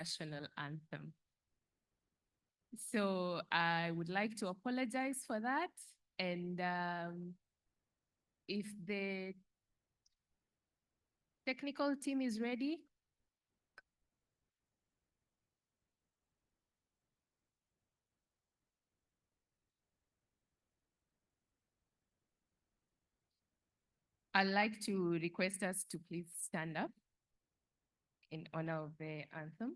national anthem. So I would like to apologize for that. And if the technical team is ready. I'd like to request us to please stand up in honor of the anthem.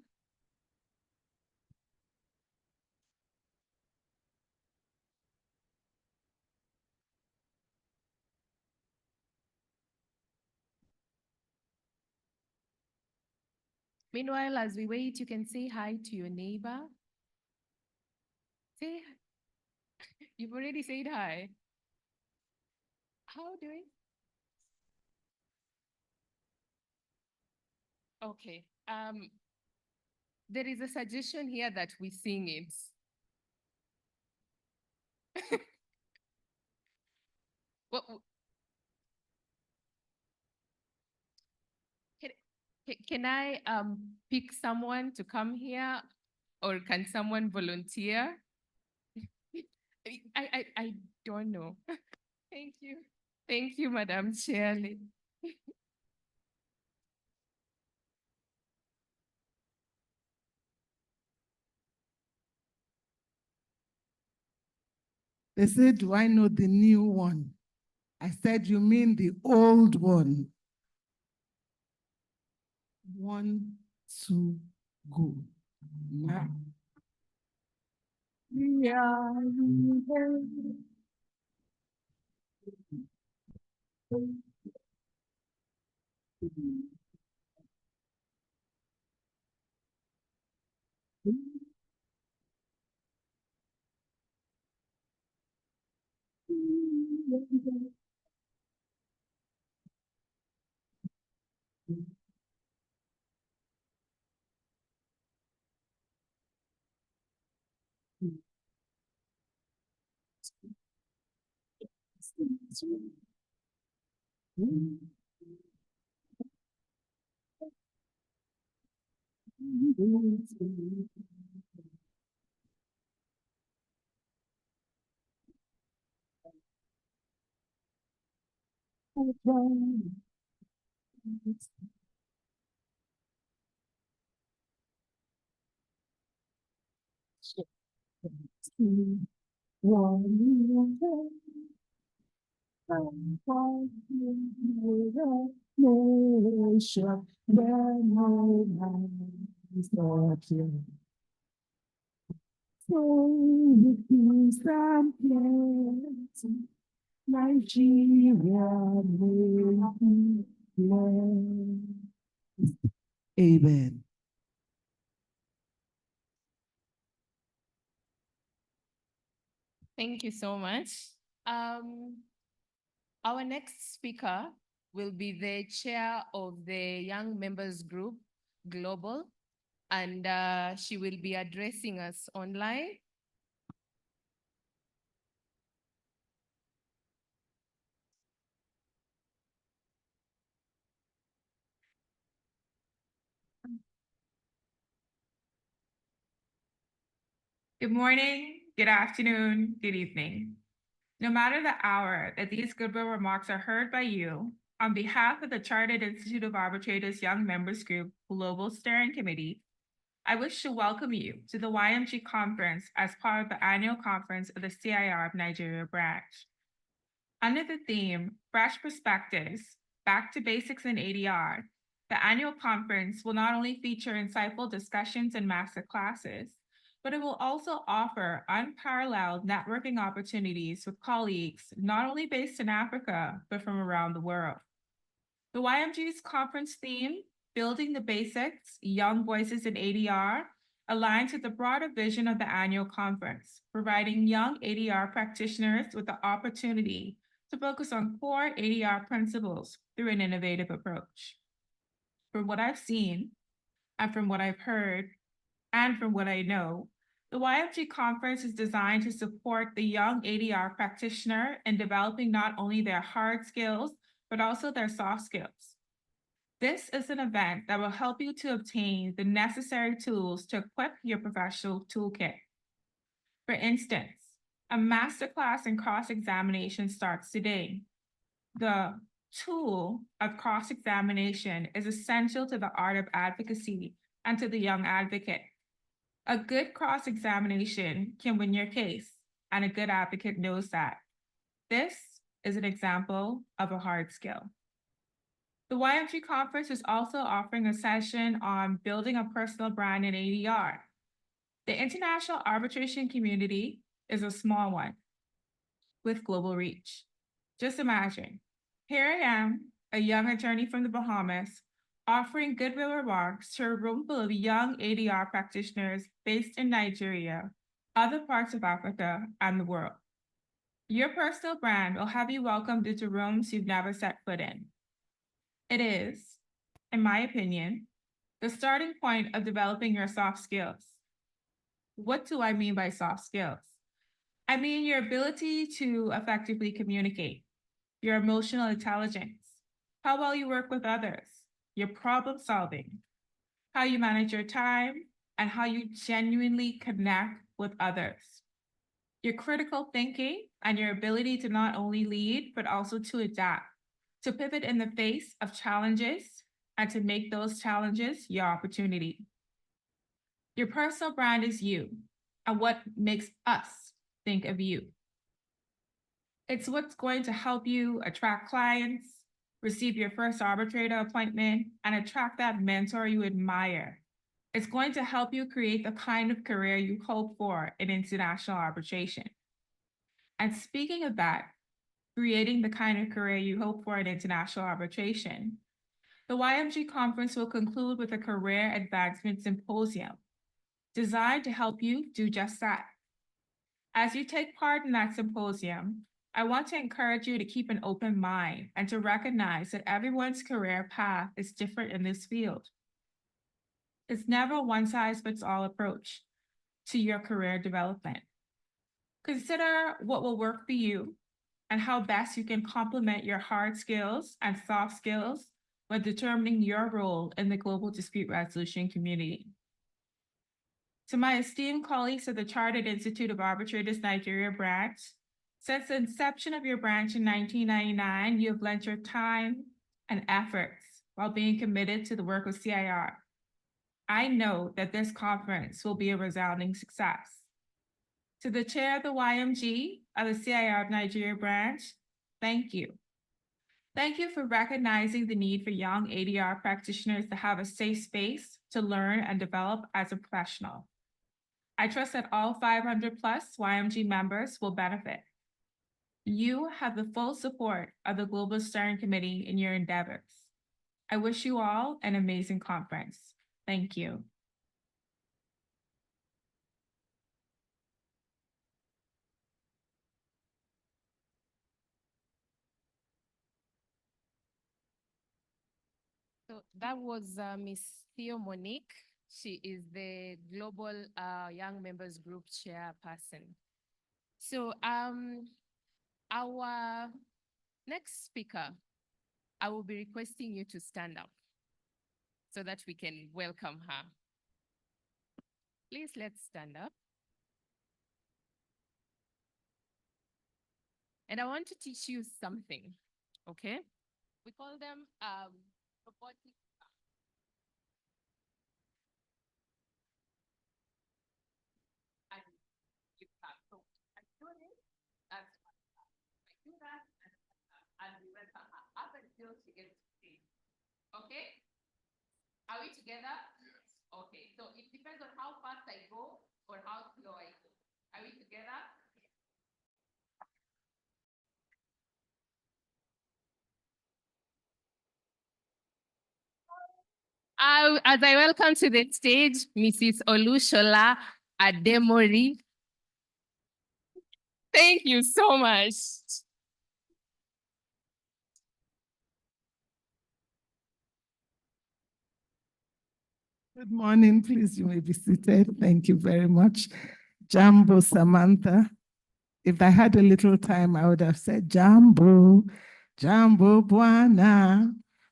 Meanwhile, as we wait, you can say hi to your neighbor. Say, you've already said hi. How do we? Okay. There is a suggestion here that we sing it. What, can I pick someone to come here, or can someone volunteer? I don't know. Thank you. Thank you, Madam Shirley. They said, do I know the new one? I said, you mean the old one. 1, 2, go. Yeah. Amen. Thank you so much. Our next speaker will be the chair of the Young Members Group Global, and she will be addressing us online. Good morning, good afternoon, good evening. No matter the hour that these goodwill remarks are heard by you, on behalf of the Chartered Institute of Arbitrators Young Members Group Global Steering Committee, I wish to welcome you to the YMG conference as part of the annual conference of the CIR of Nigeria branch. Under the theme, Fresh Perspectives, Back to Basics in ADR, the annual conference will not only feature insightful discussions and master classes, but it will also offer unparalleled networking opportunities with colleagues not only based in Africa, but from around the world. The YMG's conference theme, Building the Basics, Young Voices in ADR, aligns with the broader vision of the annual conference, providing young ADR practitioners with the opportunity to focus on core ADR principles through an innovative approach. From what I've seen, and from what I've heard, and from what I know, the YMG conference is designed to support the young ADR practitioner in developing not only their hard skills, but also their soft skills. This is an event that will help you to obtain the necessary tools to equip your professional toolkit. For instance, a masterclass in cross-examination starts today. The tool of cross-examination is essential to the art of advocacy and to the young advocate. A good cross-examination can win your case, and a good advocate knows that. This is an example of a hard skill. The Ymg conference is also offering a session on building a personal brand in ADR. The international arbitration community is a small one with global reach. Just imagine, here I am, a young attorney from the Bahamas, offering goodwill remarks to a room full of young ADR practitioners based in Nigeria, other parts of Africa, and the world. Your personal brand will have you welcomed into rooms you've never set foot in. It is, in my opinion, the starting point of developing your soft skills. What do I mean by soft skills? I mean your ability to effectively communicate, your emotional intelligence, how well you work with others, your problem solving, how you manage your time, and how you genuinely connect with others. Your critical thinking and your ability to not only lead, but also to adapt, to pivot in the face of challenges, and to make those challenges your opportunity. Your personal brand is you and what makes us think of you. It's what's going to help you attract clients, receive your first arbitrator appointment, and attract that mentor you admire. It's going to help you create the kind of career you hope for in international arbitration. And speaking of that, creating the kind of career you hope for in international arbitration, the Ymg conference will conclude with a career advancement symposium designed to help you do just that. As you take part in that symposium, I want to encourage you to keep an open mind and to recognize that everyone's career path is different in this field. It's never a one-size-fits-all approach to your career development. Consider what will work for you and how best you can complement your hard skills and soft skills when determining your role in the global dispute resolution community. To my esteemed colleagues of the Chartered Institute of Arbitrators Nigeria branch, since the inception of your branch in 1999, you have lent your time and efforts while being committed to the work of CIR. I know that this conference will be a resounding success. To the chair of the Ymg of the CIR Nigeria branch, thank you. Thank you for recognizing the need for young ADR practitioners to have a safe space to learn and develop as a professional. I trust that all 500 plus Ymg members will benefit. You have the full support of the Global Steering Committee in your endeavors. I wish you all an amazing conference. Thank you. So that was Miss Theo Monique. She is the Global Young Members Group Chairperson. So our next speaker, I will be requesting you to stand up so that we can welcome her. Please, let's stand up. And I want to teach you something, okay? We call them robotic. And you have so I do this, that's I do that, and we welcome her up until she gets to stage. Okay? Are we together? Yes. Okay, so it depends on how fast I go or how slow I go. Are we together? As I welcome to the stage, Mrs. Olushola Ademori. Thank you so much. Good morning, please, you may be seated. Thank you very much. Jambo Samantha. If I had a little time, I would have said Jambo, Jambo Buana,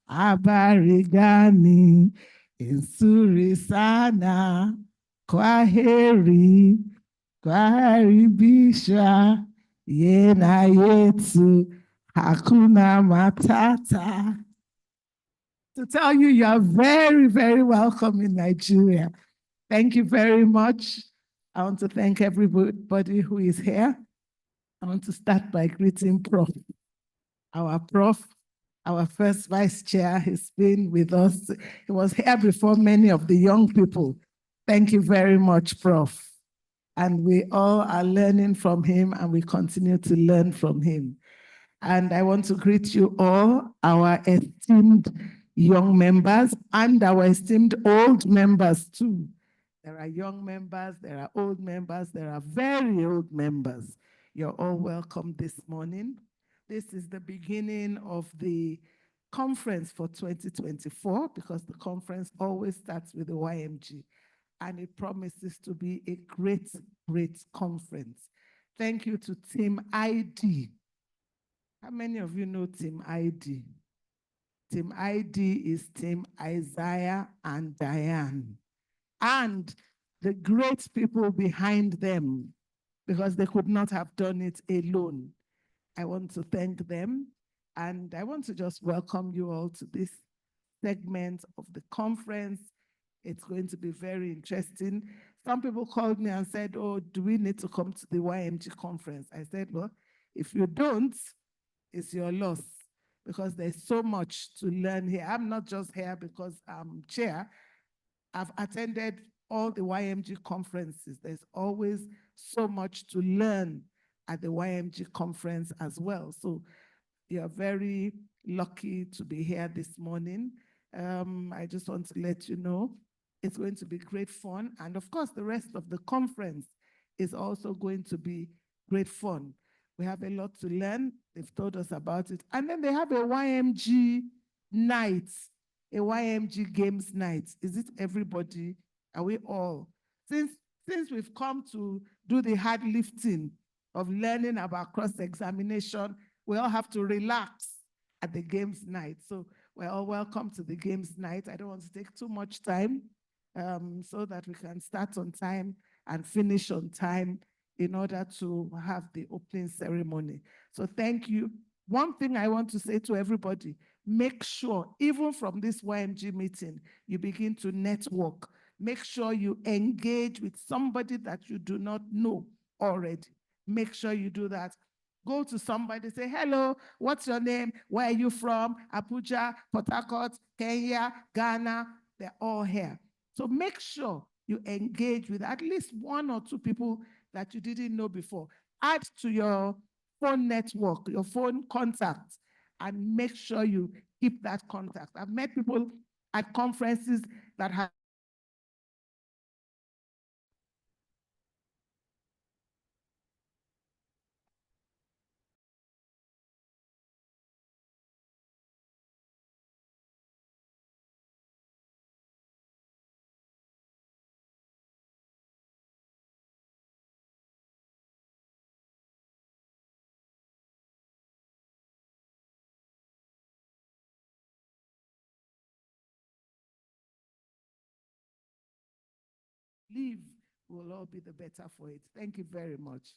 habari gani, nzuri sana, kwaheri, kukaribisha, yena yetu, hakuna matata. To tell you, you are very, very welcome in Nigeria. Thank you very much. I want to thank everybody who is here. I want to start by greeting Prof. Our Prof, our first vice chair, has been with us. He was here before many of the young people. Thank you very much, Prof. And we all are learning from him, and we continue to learn from him. And I want to greet you all, our esteemed young members and our esteemed old members too. There are young members, there are old members, there are very old members. You're all welcome this morning. This is the beginning of the conference for 2024, because the conference always starts with the YMG, and it promises to be a great, great conference. Thank you to Team ID. How many of you know Team ID? Team ID is Team Isaiah and Diane, and the great people behind them, because they could not have done it alone. I want to thank them, and I want to just welcome you all to this segment of the conference. It's going to be very interesting. Some people called me and said, oh, do we need to come to the YMG conference? I said, well, if you don't, it's your loss, because there's so much to learn here. I'm not just here because I'm chair. I've attended all the YMG conferences. There's always so much to learn at the YMG conference as well. So you're very lucky to be here this morning. I just want to let you know it's going to be great fun. And of course, the rest of the conference is also going to be great fun. We have a lot to learn. They've told us about it. And then they have a YMG night, a YMG games night. Is it everybody? Are we all? Since we've come to do the hard lifting of learning about cross-examination, we all have to relax at the games night. So we're all welcome to the games night. I don't want to take too much time, so that we can start on time and finish on time in order to have the opening ceremony. So thank you. One thing I want to say to everybody, make sure, even from this YMG meeting, you begin to network. Make sure you engage with somebody that you do not know already. Make sure you do that. Go to somebody, say, hello, what's your name? Where are you from? Abuja, Port Harcourt, Kenya, Ghana. They're all here. So make sure you engage with at least one or two people that you didn't know before. Add to your phone network, your phone contacts, and make sure you keep that contact. I've met people at conferences that have leave, we'll all be the better for it. Thank you very much.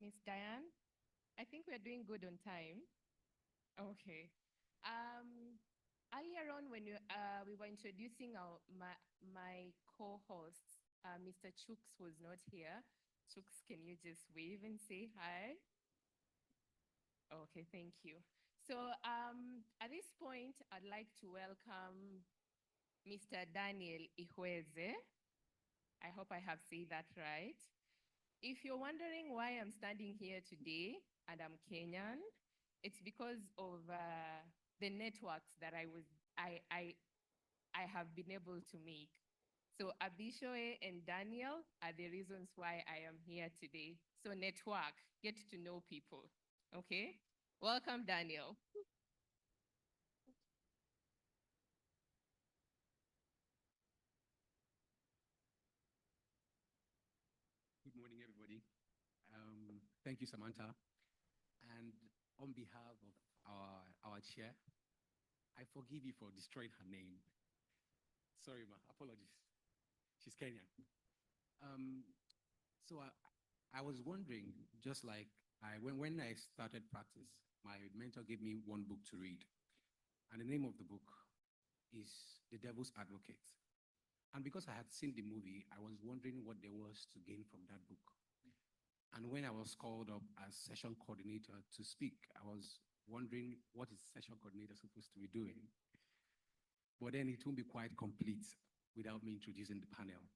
Miss Diane, I think we're doing good on time. Okay. Earlier on, when we were introducing my co-hosts, Mr. Chooks was not here. Chooks, can you just wave and say hi? Okay, thank you. So at this point, I'd like to welcome Mr. Daniel Ihweze. I hope I have said that right. If you're wondering why I'm standing here today and I'm Kenyan, it's because of the networks that I have been able to make. So Abishoe and Daniel are the reasons why I am here today. So network, get to know people, okay? Welcome, Daniel. Good morning, everybody. Thank you, Samantha. And on behalf of our chair, I forgive you for destroying her name. Sorry, ma. Apologies. She's Kenyan. Um, so I was wondering, just like when I started practice, my mentor gave me one book to read, and the name of the book is The Devil's Advocate. And because I had seen the movie, I was wondering what there was to gain from that book. And when I was called up as session coordinator to speak, I was wondering what is session coordinator supposed to be doing? But then it won't be quite complete without me introducing the panel.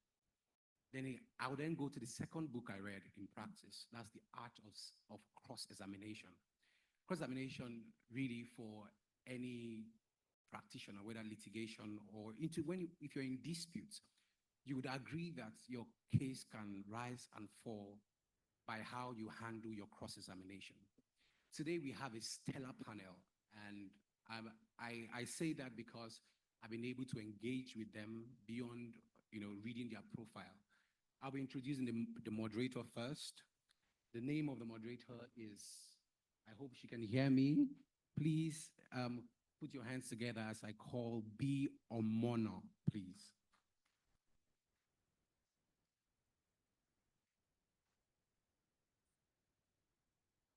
I would then go to the second book I read in practice. That's The Art of Cross-Examination. Cross-examination really for any practitioner, whether litigation or if you're in disputes, you would agree that your case can rise and fall by how you handle your cross-examination. Today we have a stellar panel, and I say that because I've been able to engage with them beyond reading their profile. I'll be introducing the moderator first. The name of the moderator is, I hope she can hear me. Please put your hands together as I call B. Omono, please.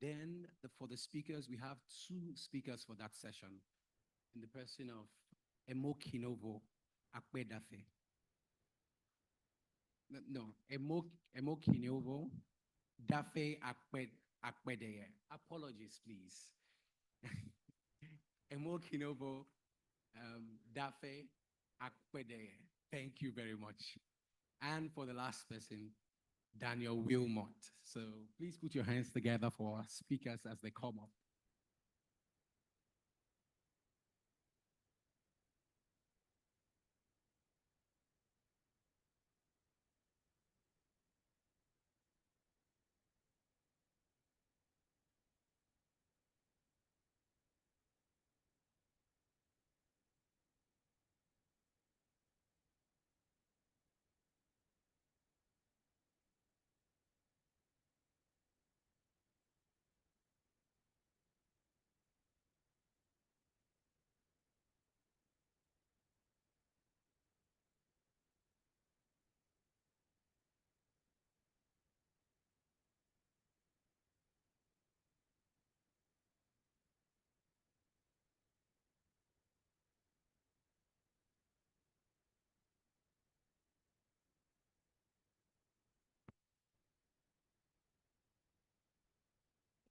Then for the speakers, we have two speakers for that session in the person of Emokinovo Akpedafe. No, Emokinovo Dafe Akpedeye. Apologies, please. Emokinovo Dafe Akpedeye. Thank you very much. And for the last person, Daniel Wilmot. So please put your hands together for our speakers as they come up.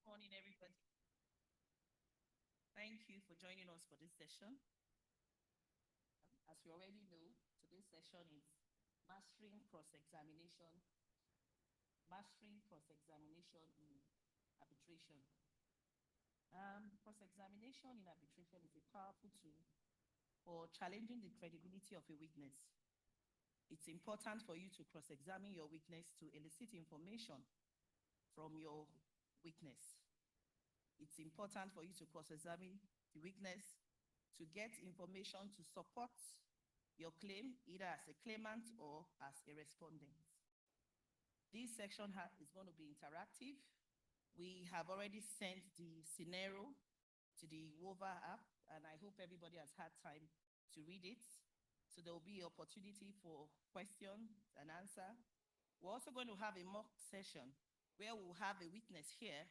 Morning, everybody. Thank you for joining us for this session. As you already know, today's session is Mastering Cross-Examination in Arbitration. Cross-examination in arbitration is a powerful tool for challenging the credibility of a witness. It's important for you to cross-examine your witness to elicit information from your witness. It's important for you to cross-examine the witness to get information to support your claim, either as a claimant or as a respondent. This section is going to be interactive. We have already sent the scenario to the WOVA app, and I hope everybody has had time to read it. So there will be opportunity for question and answer. We're also going to have a mock session where we'll have a witness here,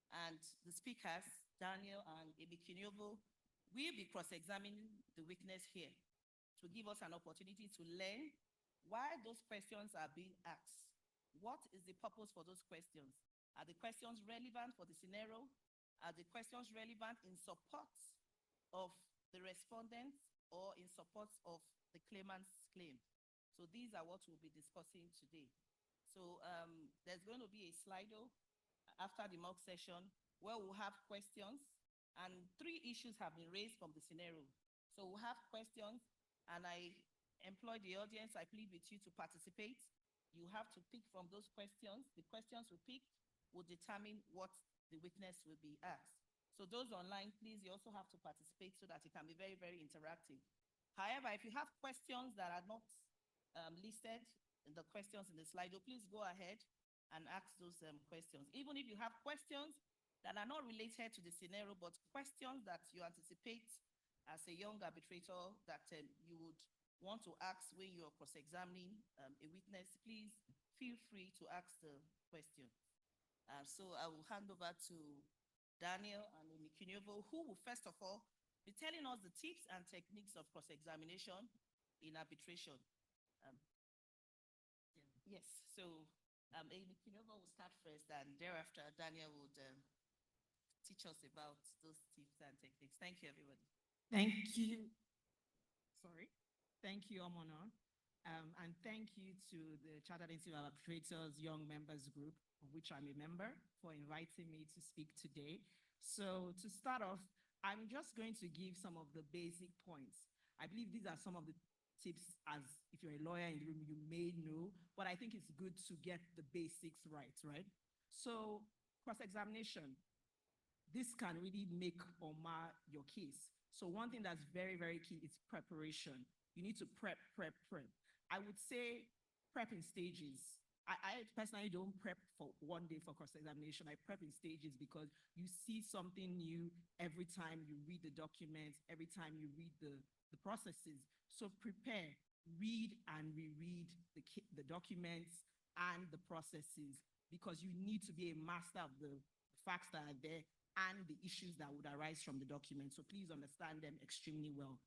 and the speakers, Daniel and Ymg, will be cross-examining the witness here to give us an opportunity to learn why those questions are being asked. What is the purpose for those questions? Are the questions relevant for the scenario? Are the questions relevant in support of the respondent or in support of the claimant's claim? So these are what we'll be discussing today. So there's going to be a Slido after the mock session where we'll have questions, and 3 issues have been raised from the scenario. So we'll have questions, and I employ the audience. I plead with you to participate. You have to pick from those questions. The questions we pick will determine what the witness will be asked. So those online, please, you also have to participate so that it can be very, very interactive. However, if you have questions that are not listed in the questions in the slide, please go ahead and ask those questions. Even if you have questions that are not related to the scenario, but questions that you anticipate as a young arbitrator that you would want to ask when you're cross-examining a witness, please feel free to ask the question. So I will hand over to Daniel and Ymg, who will first of all be telling us the tips and techniques of cross-examination in arbitration. Yes, so Ymg will start first, and thereafter Daniel would teach us about those tips and techniques. Thank you, everybody. Thank you. Sorry. Thank you, Omona. And thank you to the Chartered Institute of Arbitrators Young Members Group, of which I'm a member, for inviting me to speak today. So to start off, I'm just going to give some of the basic points. I believe these are some of the tips, as if you're a lawyer in the room, you may know, but I think it's good to get the basics right? So cross-examination, this can really make or mar your case. So one thing that's very, very key is preparation. You need to prep. I would say prep in stages. I personally don't prep for one day for cross-examination. I prep in stages because you see something new every time you read the documents, every time you read the processes. So prepare, read and reread the documents and the processes, because you need to be a master of the facts that are there and the issues that would arise from the document. So please understand them extremely well.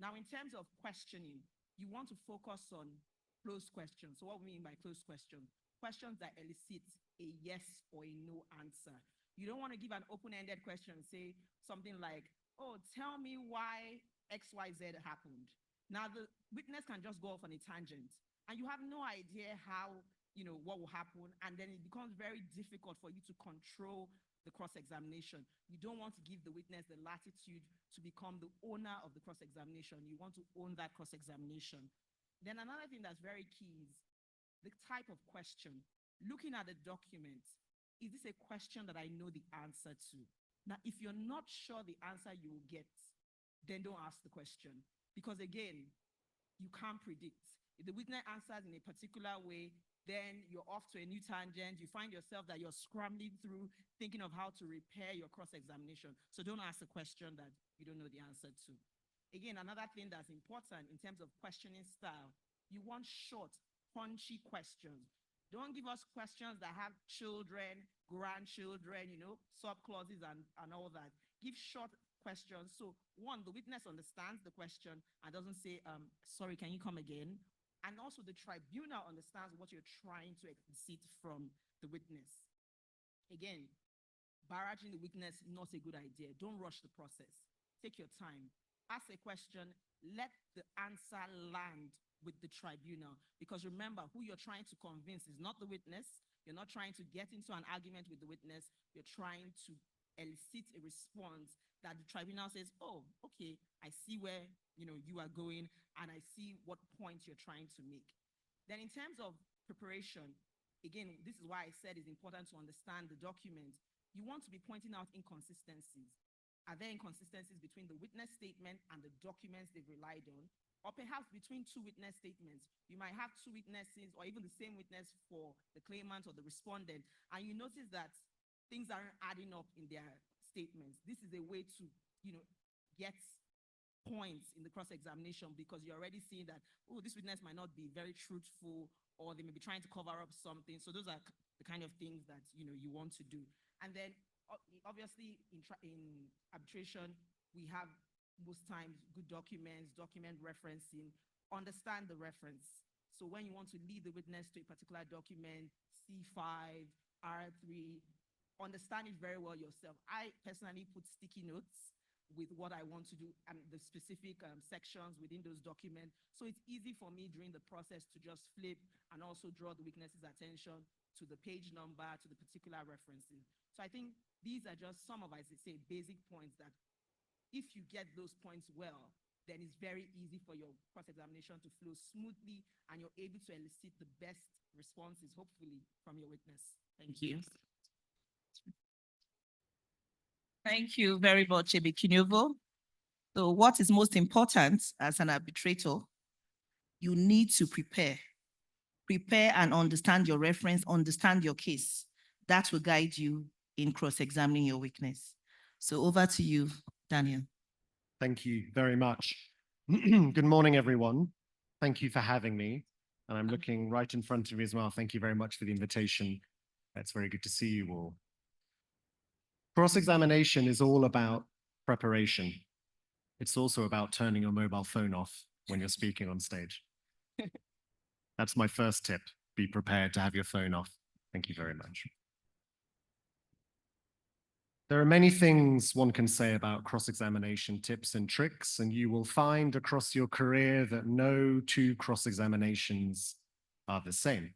Now, in terms of questioning, you want to focus on closed questions. So what we mean by closed questions? Questions that elicit a yes or a no answer. You don't want to give an open-ended question and say something like, oh, tell me why XYZ happened. Now, the witness can just go off on a tangent, and you have no idea how, what will happen, and then it becomes very difficult for you to control the cross-examination. You don't want to give the witness the latitude to become the owner of the cross-examination. You want to own that cross-examination. Then another thing that's very key is the type of question. Looking at the document, is this a question that I know the answer to? Now, if you're not sure the answer you will get, then don't ask the question. Because again, you can't predict. If the witness answers in a particular way, then you're off to a new tangent. You find yourself that you're scrambling through, thinking of how to repair your cross-examination. So don't ask a question that you don't know the answer to. Again, another thing that's important in terms of questioning style, you want short, punchy questions. Don't give us questions that have children, grandchildren, sub-clauses and all that. Give short questions. So one, the witness understands the question and doesn't say, sorry, can you come again? And also the tribunal understands what you're trying to elicit from the witness. Again, barraging the witness, not a good idea. Don't rush the process. Take your time. Ask a question. Let the answer land with the tribunal. Because remember, who you're trying to convince is not the witness. You're not trying to get into an argument with the witness. You're trying to elicit a response that the tribunal says, oh, okay, I see where you are going, and I see what point you're trying to make. Then in terms of preparation, again, this is why I said it's important to understand the document. You want to be pointing out inconsistencies. Are there inconsistencies between the witness statement and the documents they've relied on? Or perhaps between two witness statements. You might have two witnesses or even the same witness for the claimant or the respondent, and you notice that things aren't adding up in their statements. This is a way to, get points in the cross-examination, because you're already seeing that, oh, this witness might not be very truthful, or they may be trying to cover up something. So those are the kind of things that, you want to do. And then obviously in arbitration, we have most times good documents, document referencing, understand the reference. So when you want to lead the witness to a particular document, C5, R3, understand it very well yourself. I personally put sticky notes with what I want to do and the specific sections within those documents. So it's easy for me during the process to just flip and also draw the witness's attention to the page number, to the particular references. So I think these are just some of, as I say, basic points that if you get those points well, then it's very easy for your cross-examination to flow smoothly, and you're able to elicit the best responses, hopefully, from your witness. Thank you. Thank you very much, Ebikinyovo. So what is most important as an arbitrator? You need to prepare. Prepare and understand your reference, understand your case. That will guide you in cross-examining your witness. So over to you, Daniel. Thank you very much. Good morning, everyone. Thank you for having me. And I'm looking right in front of you as well. Thank you very much for the invitation. It's very good to see you all. Cross-examination is all about preparation. It's also about turning your mobile phone off when you're speaking on stage. That's my first tip. Be prepared to have your phone off. Thank you very much. There are many things one can say about cross-examination tips and tricks, and you will find across your career that no two cross-examinations are the same.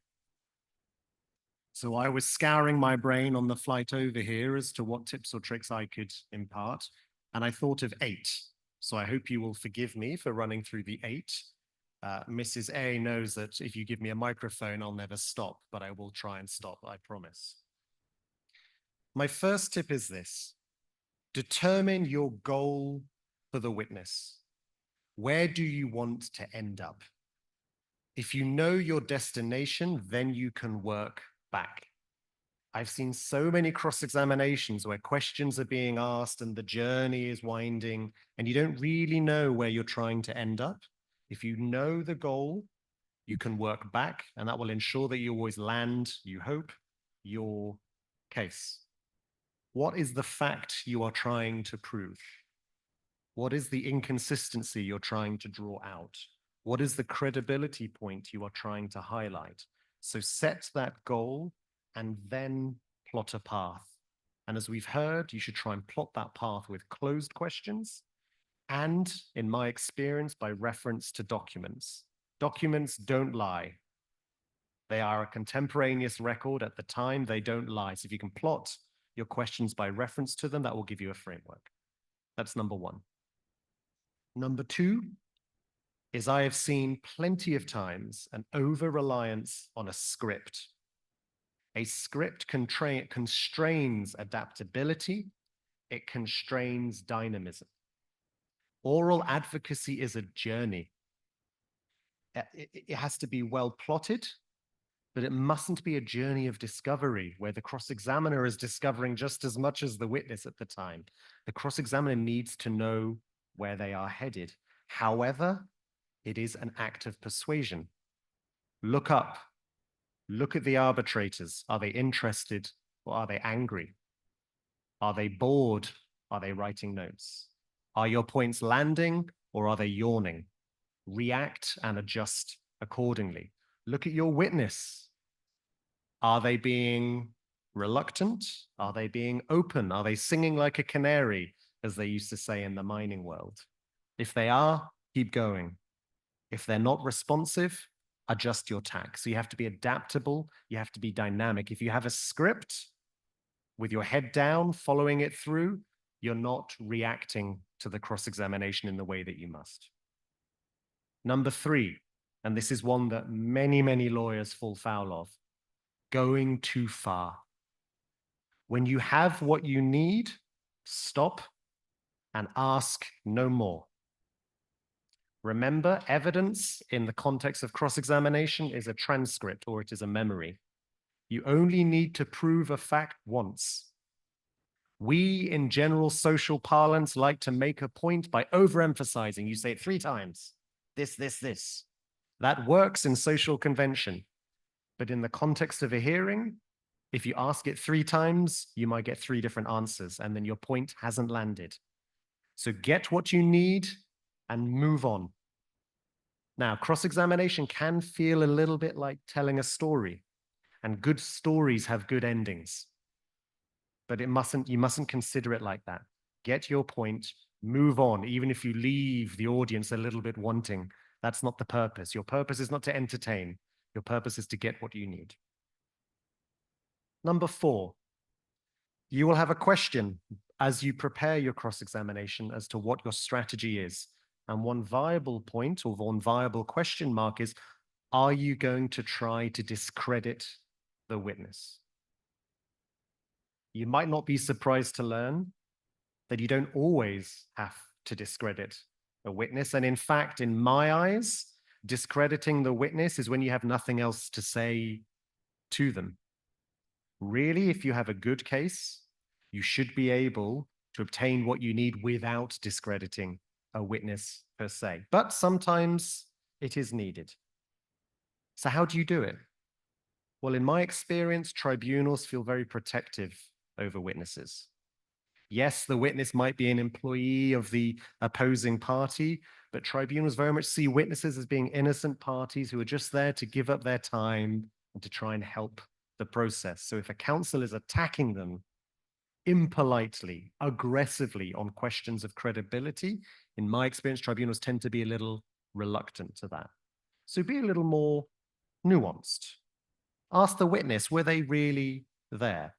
So I was scouring my brain on the flight over here as to what tips or tricks I could impart, and I thought of 8. So I hope you will forgive me for running through the 8. Mrs. A knows that if you give me a microphone, I'll never stop, but I will try and stop, I promise. My first tip is this: determine your goal for the witness. Where do you want to end up? If you know your destination, then you can work back. I've seen so many cross-examinations where questions are being asked and the journey is winding, and you don't really know where you're trying to end up. If you know the goal, you can work back, and that will ensure that you always land, you hope, your case. What is the fact you are trying to prove? What is the inconsistency you're trying to draw out? What is the credibility point you are trying to highlight? So set that goal and then plot a path. And as we've heard, you should try and plot that path with closed questions and, in my experience, by reference to documents. Documents don't lie. They are a contemporaneous record at the time. They don't lie. So if you can plot your questions by reference to them, that will give you a framework. That's number 1. Number 2 is I have seen plenty of times an over-reliance on a script. A script constrains adaptability. It constrains dynamism. Oral advocacy is a journey. It has to be well plotted, but it mustn't be a journey of discovery where the cross-examiner is discovering just as much as the witness at the time. The cross-examiner needs to know where they are headed. However, it is an act of persuasion. Look up. Look at the arbitrators. Are they interested or are they angry? Are they bored? Are they writing notes? Are your points landing or are they yawning? React and adjust accordingly. Look at your witness. Are they being reluctant? Are they being open? Are they singing like a canary, as they used to say in the mining world? If they are, keep going. If they're not responsive, adjust your tack. So you have to be adaptable. You have to be dynamic. If you have a script with your head down, following it through, you're not reacting to the cross-examination in the way that you must. Number 3, and this is one that many, many lawyers fall foul of, going too far. When you have what you need, stop and ask no more. Remember, evidence in the context of cross-examination is a transcript or it is a memory. You only need to prove a fact once. We, in general social parlance, like to make a point by overemphasizing. You say it 3 times. This, this, this. That works in social convention. But in the context of a hearing, if you ask it 3 times, you might get 3 different answers, and then your point hasn't landed. So get what you need and move on. Now, cross-examination can feel a little bit like telling a story, and good stories have good endings. But you mustn't consider it like that. Get your point, move on, even if you leave the audience a little bit wanting. That's not the purpose. Your purpose is not to entertain. Your purpose is to get what you need. Number 4, you will have a question as you prepare your cross-examination as to what your strategy is. And one viable point or one viable question mark is, are you going to try to discredit the witness? You might not be surprised to learn that you don't always have to discredit a witness. And in fact, in my eyes, discrediting the witness is when you have nothing else to say to them. Really, if you have a good case, you should be able to obtain what you need without discrediting a witness per se. But sometimes it is needed. So how do you do it? Well, in my experience, tribunals feel very protective over witnesses. Yes, the witness might be an employee of the opposing party, but tribunals very much see witnesses as being innocent parties who are just there to give up their time and to try and help the process. So if a counsel is attacking them impolitely, aggressively on questions of credibility, in my experience, tribunals tend to be a little reluctant to that. So be a little more nuanced. Ask the witness, were they really there?